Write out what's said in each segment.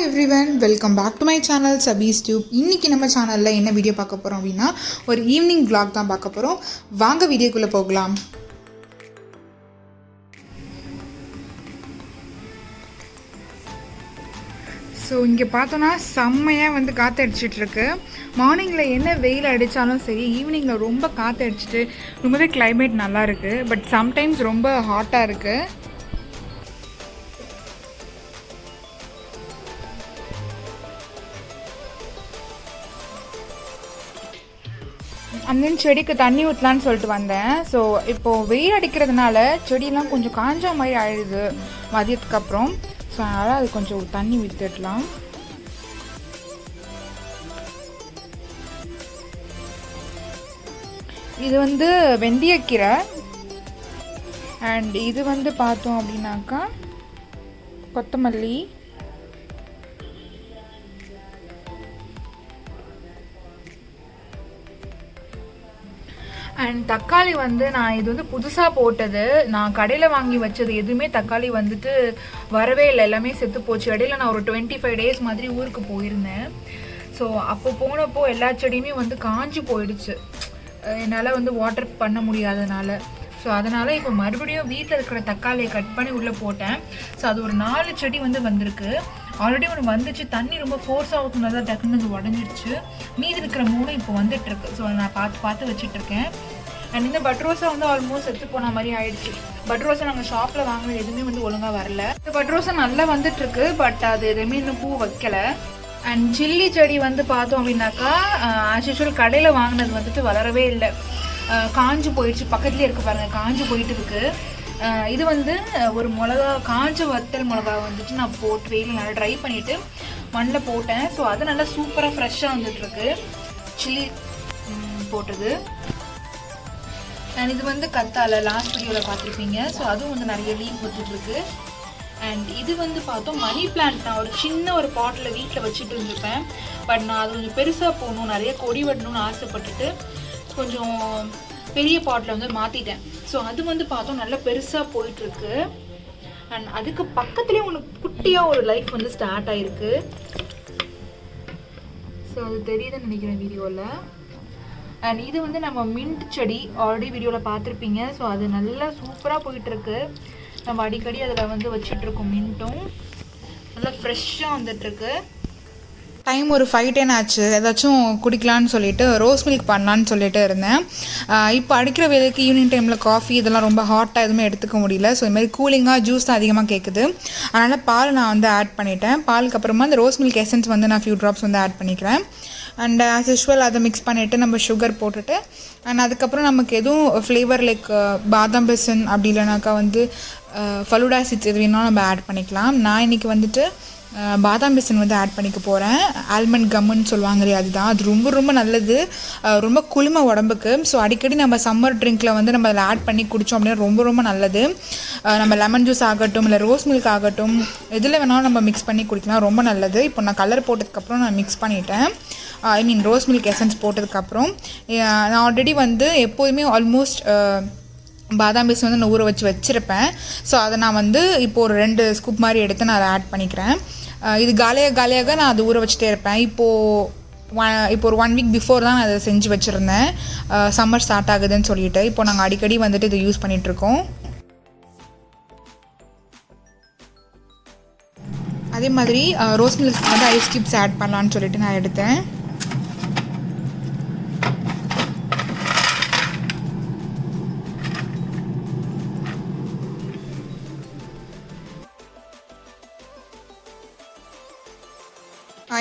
everyone, welcome back to my channel Sabby's Tube. இன்னைக்கு நம்ம சேனல்ல என்ன வீடியோ பார்க்க போறோம் அப்படினா ஒரு ஈவினிங் vlog தான் பார்க்க போறோம். வாங்க வீடியோக்குள்ள போகலாம். ஸோ இங்கே பார்த்தோன்னா செம்மையாக வந்து காற்று அடிச்சிட்டு இருக்கு. மார்னிங்கில் என்ன வெயில் அடித்தாலும் சரி, ஈவினிங்கில் ரொம்ப காற்று அடிச்சிட்டு ரொம்பவே கிளைமேட் நல்லா இருக்குது. பட் சம்டைம்ஸ் ரொம்ப ஹாட்டாக இருக்குது. அந்த செடிக்கு தண்ணி ஊற்றலான்னு சொல்லிட்டு வந்தேன். ஸோ இப்போது வெயில் அடிக்கிறதுனால செடியெல்லாம் கொஞ்சம் காஞ்ச மாதிரி ஆயிடுது மதியத்துக்கு அப்புறம். ஸோ அதனால் அது கொஞ்சம் தண்ணி விட்டுடலாம். இது வந்து வெந்தயக்கீரை அண்ட் இது வந்து பார்த்தோம் அப்படின்னாக்கா கொத்தமல்லி, அண்ட் தக்காளி வந்து நான் இது வந்து புதுசாக போட்டது. நான் கடையில் வாங்கி வச்சது எதுவுமே தக்காளி வந்துட்டு வரவே இல்லை, எல்லாமே செத்து போச்சு. இடையில நான் ஒரு 25 days மாதிரி ஊருக்கு போயிருந்தேன். ஸோ அப்போ போனப்போ எல்லா செடியுமே வந்து காஞ்சி போயிடுச்சு, என்னால் வந்து வாட்டர் பண்ண முடியாதனால. ஸோ அதனால் இப்போ மறுபடியும் வீட்டில் இருக்கிற தக்காளியை கட் பண்ணி உள்ளே போட்டேன். ஸோ அது ஒரு 4 செடி வந்து வந்திருக்கு. ஆல்ரெடி ஒன்று வந்துச்சு, தண்ணி ரொம்ப ஃபோர்ஸாக ஊற்றுனதா டக்குன்னு அது உடஞ்சிருச்சு. மீதி இருக்கிற 3 இப்போ வந்துட்டுருக்கு. ஸோ அதை நான் பார்த்து வச்சுட்ருக்கேன். அண்ட் இந்த பட்ரோஸா வந்து ஆல்மோஸ்ட் செத்து போன மாதிரி ஆயிடுச்சு. பட்ரோஸா நாங்கள் ஷாப்பில் வாங்கினது எதுவுமே வந்து ஒழுங்காக வரல. இந்த பட்ரோஸா நல்லா வந்துட்டுருக்கு, பட் அது எதுவுமே இன்னும் பூ வைக்கலை. அண்ட் சில்லி செடி வந்து பார்த்தோம் அப்படின்னாக்கா ஆஸ் யூஷுவல் கடையில் வாங்கினது வந்துட்டு வளரவே இல்லை, காஞ்சு போயிடுச்சு. பக்கத்துலேயே இருக்குது பாருங்கள், காஞ்சு போயிட்டு இருக்கு. இது வந்து ஒரு மிளகா, காஞ்ச வத்தல் மிளகா வந்துட்டு நான் போட்டு வெயிலில் நல்லா ட்ரை பண்ணிவிட்டு மண்ணில் போட்டேன். ஸோ அது நல்லா சூப்பராக ஃப்ரெஷ்ஷாக வந்துட்டுருக்கு, சில்லி போட்டது. அண்ட் இது வந்து கத்தாழை, லாஸ்ட் வீடியோவில் பார்த்துருப்பீங்க. ஸோ அதுவும் வந்து நிறைய லீஃப் வந்துட்டுருக்கு. அண்ட் இது வந்து பார்த்தோம் மணி பிளான்ட். நான் ஒரு சின்ன ஒரு பாட்டில் வீட்டில் வச்சுட்டு இருந்திருப்பேன். பட் நான் அது கொஞ்சம் பெருசாக போகணும், நிறைய கொடி வெட்டணும்னு ஆசைப்பட்டுட்டு கொஞ்சம் பெரிய பாட்டில் வந்து மாற்றிட்டேன். ஸோ அது வந்து பார்த்தோம் நல்லா பெருசாக போயிட்டுருக்கு. அண்ட் அதுக்கு பக்கத்துலேயே ஒன்று குட்டியாக ஒரு லைஃப் வந்து ஸ்டார்ட் ஆகிருக்கு. ஸோ அது தெரியுதுன்னு நினைக்கிறேன் வீடியோவில். அண்ட் இது வந்து நம்ம மின்ட் செடி, ஆல்ரெடி வீடியோவில் பார்த்துருப்பீங்க. ஸோ அது நல்லா சூப்பராக போயிட்டுருக்கு. நம்ம அடிக்கடி அதில் வந்து வச்சிட்ருக்கோம். மின்ட்டும் நல்லா ஃப்ரெஷ்ஷாக வந்துட்டுருக்கு. டைம் ஒரு 5-10 ஆச்சு. ஏதாச்சும் குடிக்கலான்னு சொல்லிட்டு ரோஸ் மில்க் பண்ணலான்னு சொல்லிட்டு இருந்தேன். இப்போ அடிக்கிற வேலைக்கு ஈவினிங் டைமில் காஃபி இதெல்லாம் ரொம்ப ஹாட்டாக எதுவுமே எடுத்துக்க முடியல. ஸோ இதுமாதிரி கூலிங்காக ஜூஸ் தான் அதிகமாக கேட்குது. அதனால் பால் நான் வந்து ஆட் பண்ணிட்டேன். பாலுக்கு அப்புறமா அந்த ரோஸ் மில்க் எசன்ஸ் வந்து நான் ஃபியூ ட்ராப்ஸ் வந்து ஆட் பண்ணிக்கிறேன். அண்ட் ஆஸ் யூஷுவல் அதை மிக்ஸ் பண்ணிவிட்டு நம்ம சுகர் போட்டுட்டு, அண்ட் அதுக்கப்புறம் நமக்கு எதுவும் ஃப்ளேவர் லைக் பாதாம் பிசின் அப்படி இல்லைனாக்கா வந்து ஃபலூடா சீட்ஸ் எது வேணாலும் நம்ம ஆட் பண்ணிக்கலாம். நான் இன்றைக்கி வந்துட்டு பாதாம் பிசின் வந்து ஆட் பண்ணிக்க போகிறேன். ஆல்மண்ட் கம்முன்னு சொல்லுவாங்க இல்லையா, அதுதான். அது ரொம்ப ரொம்ப நல்லது, ரொம்ப குளுமை உடம்புக்கு. ஸோ அடிக்கடி நம்ம சம்மர் ட்ரிங்க்கில் வந்து நம்ம அதில் ஆட் பண்ணி குடித்தோம் அப்படின்னா ரொம்ப ரொம்ப நல்லது. நம்ம லெமன் ஜூஸ் ஆகட்டும் இல்லை ரோஸ் மில்க் ஆகட்டும், எதில் வேணாலும் நம்ம மிக்ஸ் பண்ணி குடிக்கலாம், ரொம்ப நல்லது. இப்போ நான் கலர் போட்டதுக்கப்புறம் நான் மிக்ஸ் பண்ணிட்டேன். ஐ மீன் ரோஸ் மில்க் எசன்ஸ் போட்டதுக்கப்புறம் நான் ஆல்ரெடி வந்து எப்போதுமே ஆல்மோஸ்ட் பாதாம் பீஸ் வந்து நான் ஊற வச்சுருப்பேன். ஸோ அதை நான் வந்து இப்போது ஒரு 2 ஸ்கூப் மாதிரி எடுத்து நான் அதை ஆட் பண்ணிக்கிறேன். இது காலியாக நான் அது ஊற வச்சுட்டே இருப்பேன். இப்போ ஒரு 1 week பிஃபோர் தான் நான் அதை செஞ்சு வச்சுருந்தேன், சம்மர் ஸ்டார்ட் ஆகுதுன்னு சொல்லிட்டு. இப்போ நாங்கள் அடிக்கடி வந்துட்டு இதை யூஸ் பண்ணிகிட்ருக்கோம். அதே மாதிரி ரோஸ் மில்க் வந்து ஐஸ் கியூப்ஸ் ஆட் பண்ணலான்னு சொல்லிட்டு நான் எடுத்தேன்.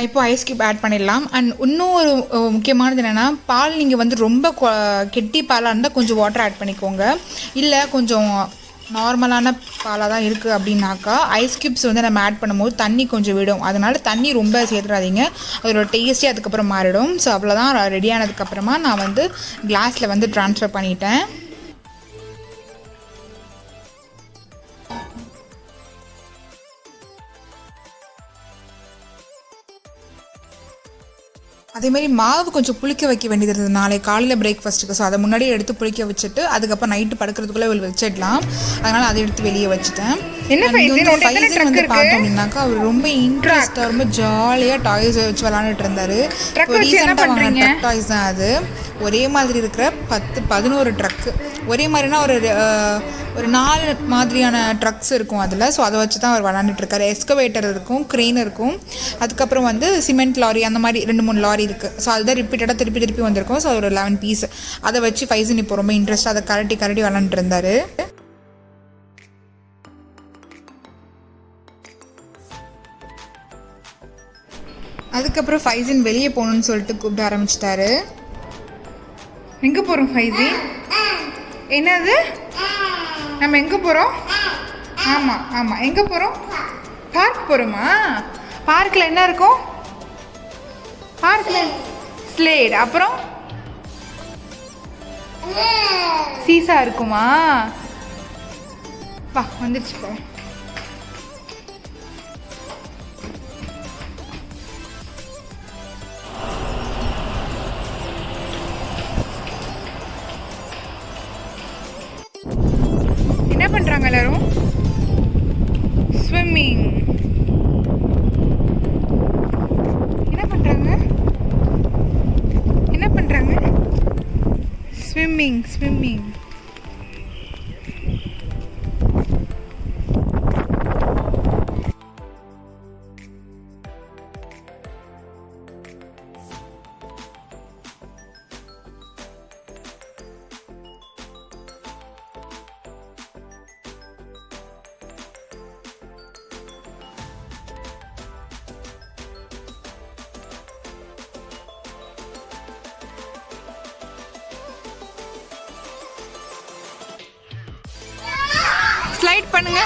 இப்போ ஐஸ் கியூப் ஆட் பண்ணிடலாம். அண்ட் இன்னும் ஒரு முக்கியமானது என்னென்னா, பால் நீங்கள் வந்து ரொம்ப கெட்டி பாலாக இருந்தால் கொஞ்சம் வாட்டர் ஆட் பண்ணிக்கோங்க. இல்லை கொஞ்சம் நார்மலான பாலாக தான் இருக்குது அப்படின்னாக்கா ஐஸ் கியூப்ஸ் வந்து நம்ம ஆட் பண்ணும்போது தண்ணி கொஞ்சம் விடும். அதனால் தண்ணி ரொம்ப சேர்த்துடாதீங்க, அதோட டேஸ்ட்டே அதுக்கப்புறம் மாறிடும். ஸோ அவ்வளோதான். ரெடி ஆனதுக்கப்புறமா நான் வந்து கிளாஸில் வந்து ட்ரான்ஸ்ஃபர் பண்ணிட்டேன். அதே மாதிரி மாவு கொஞ்சம் புளிக்க வைக்க வேண்டியது இருந்தது நாளை காலையில் பிரேக்ஃபாஸ்ட்டுக்கு. ஸோ அதை முன்னாடியே எடுத்து புளிக்க வச்சுட்டு அதுக்கப்புறம் நைட்டு படுக்கிறதுக்குள்ளே வச்சிடலாம். அதனால் அதை எடுத்து வெளியே வச்சுட்டேன். ஃபைசன் வந்து பார்த்தோம் அப்படின்னாக்கா அவர் ரொம்ப இன்ட்ரெஸ்டாக ரொம்ப ஜாலியாக டாய்ஸ் வச்சு விளாண்டுட்டு இருந்தார். இப்போ ரீசெண்டாக வாங்கின ட்ரக் டாய்ஸ் தான் அது. ஒரே மாதிரி இருக்கிற 10-11 ட்ரக்கு, ஒரே மாதிரினா ஒரு 4 மாதிரியான ட்ரக்ஸ் இருக்கும் அதில். ஸோ அதை வச்சு தான் அவர் விளாண்டுட்டுருக்காரு. எஸ்கவேட்டர் இருக்கும், க்ரெயின் இருக்கும், அதுக்கப்புறம் வந்து சிமெண்ட் லாரி, அந்த மாதிரி 2-3 லாரி இருக்குது. ஸோ அதுதான் ரிப்பீட்டடாக திருப்பி வந்திருக்கும். ஸோ ஒரு 11 பீஸ் அதை வச்சு ஃபைசன் இப்போ ரொம்ப இன்ட்ரெஸ்ட்டாக அதை கரட்டி விளாண்டுட்டு இருந்தார். அதுக்கப்புறம் ஃபைசன் வெளியே போகணுன்னு சொல்லிட்டு கூப்பிட ஆரம்பிச்சிட்டாரு. எங்கே போகிறோம் ஃபைசன்? என்னது? நம்ம எங்கே போகிறோம்? ஆமாம் எங்கே போகிறோம்? பார்க் போகிறோமா? பார்க்கில் என்ன இருக்கும்? பார்க்கில் ஸ்லேட், அப்புறம் சீசா இருக்குமா? வா வந்துடுச்சு போ. என்ன பண்ணுறாங்க எல்லாரும்? ஸ்விம்மிங். என்ன பண்ணுறாங்க? ஸ்விம்மிங். ஸ்லைட் பண்ணுங்க.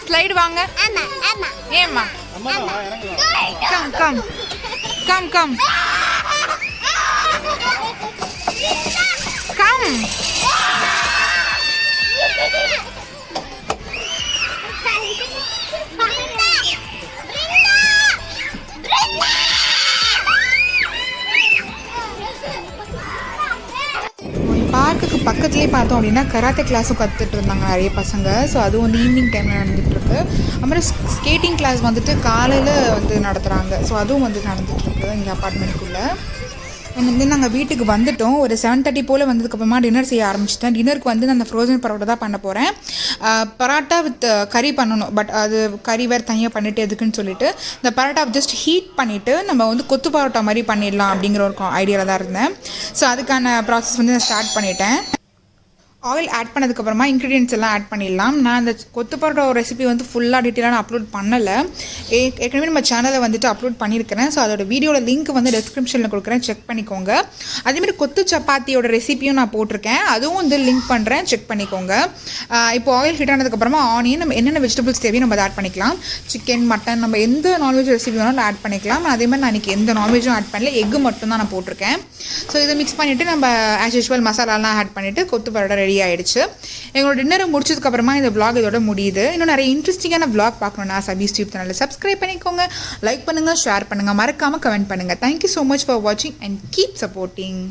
ஸ்லைட் வாங்க. ஏம்மா? கம். பார்க்குக்கு பக்கத்துலேயே பார்த்தோம் அப்படின்னா கராத்தே கிளாஸும் கற்றுட்டு இருந்தாங்க நிறைய பசங்க. ஸோ அதுவும் வந்து ஈவினிங் டைமில் நடந்துகிட்ருக்கு. அப்புறம் ஸ்கேட்டிங் கிளாஸ் வந்துட்டு காலையில் வந்து நடத்துகிறாங்க. ஸோ அதுவும் வந்து நடந்துகிட்ருக்கு எங்கள் அப்பார்ட்மெண்ட்டுக்குள்ளே. வந்து நாங்கள் வீட்டுக்கு வந்துவிட்டோம். ஒரு 7:30 போல் வந்ததுக்கப்புறமா டின்னர் செய்ய ஆரம்பிச்சிட்டேன். டின்னருக்கு வந்து நான் அந்த ஃப்ரோசன் பரோட்டா தான் பண்ண போகிறேன். பரோட்டா வித் கறி பண்ணணும். பட் அது கறி வேறு தனியாக பண்ணிவிட்டு எதுக்குன்னு சொல்லிட்டு இந்த பரோட்டா ஜஸ்ட் ஹீட் பண்ணிவிட்டு நம்ம வந்து கொத்து பரோட்டா மாதிரி பண்ணிடலாம் அப்படிங்கிற ஒரு ஐடியாவில் தான் இருந்தேன். ஸோ அதுக்கான ப்ராசஸ் வந்து நான் ஸ்டார்ட் பண்ணிட்டேன். ஆயில் ஆட் பண்ணதுக்கப்புறமா இன்க்ரீடியன்ட்ஸ் எல்லாம் ஆட் பண்ணிடலாம். நான் அந்த கொத்து பரோட்டா ரெசிபி வந்து ஃபுல்லாக டீட்டெயிலாக நான் அப்லோட் பண்ணலை. ஏற்கனவே நம்ம சேனலில் வந்துட்டு அப்லோட் பண்ணியிருக்கிறேன். ஸோ அதோட வீடியோட லிங்க் வந்து டெஸ்கிரிப்ஷனில் கொடுக்குறேன், செக் பண்ணிக்கோங்க. அதேமாதிரி கொத்து சப்பாத்தியோட ரெசிபியும் நான் போட்டிருக்கேன், அதுவும் வந்து லிங்க் பண்ணுறேன், செக் பண்ணிக்கோங்க. இப்போ ஆயில் ஹீட் ஆனதுக்கப்புறமா ஆனியன் நம்ம என்னென்ன வெஜிடபிள்ஸ் தேவையோ நம்ம அதை ஆட் பண்ணிக்கலாம். சிக்கன், மட்டன், நம்ம எந்த நான்வெஜ் ரெசிபி வேணாலும் ஆட் பண்ணிக்கலாம். அதேமாதிரி நான் இன்றைக்கி எந்த நான்வெஜ்ஜும் ஆட் பண்ணல, எக்கு மட்டும் தான் நான் போட்டிருக்கேன். ஸோ இதை மிக்ஸ் பண்ணிவிட்டு நம்ம ஆஸ் யூஷுவல் மசாலாலாம் ஆட் பண்ணிவிட்டு கொத்து பரோட்டா ரெடி ஆகிடுச்சு. எங்களோட டின்னரை முடிச்சதுக்கப்புறமா இந்த vlog இதோட முடியுது. இன்னும் நிறைய இன்ட்ரெஸ்டிங்கான vlog பார்க்கணுன்னா சபீஸ் டியூப் சேனலை சப்ஸ்கிரைப் பண்ணிக்கோங்க, லைக் பண்ணுங்கள், ஷேர் பண்ணுங்கள், மறக்காமல் கமெண்ட் பண்ணுங்கள். தேங்க்யூ ஸோ மச் ஃபார் வாட்சிங் அண்ட் கீப் சப்போர்ட்டிங்.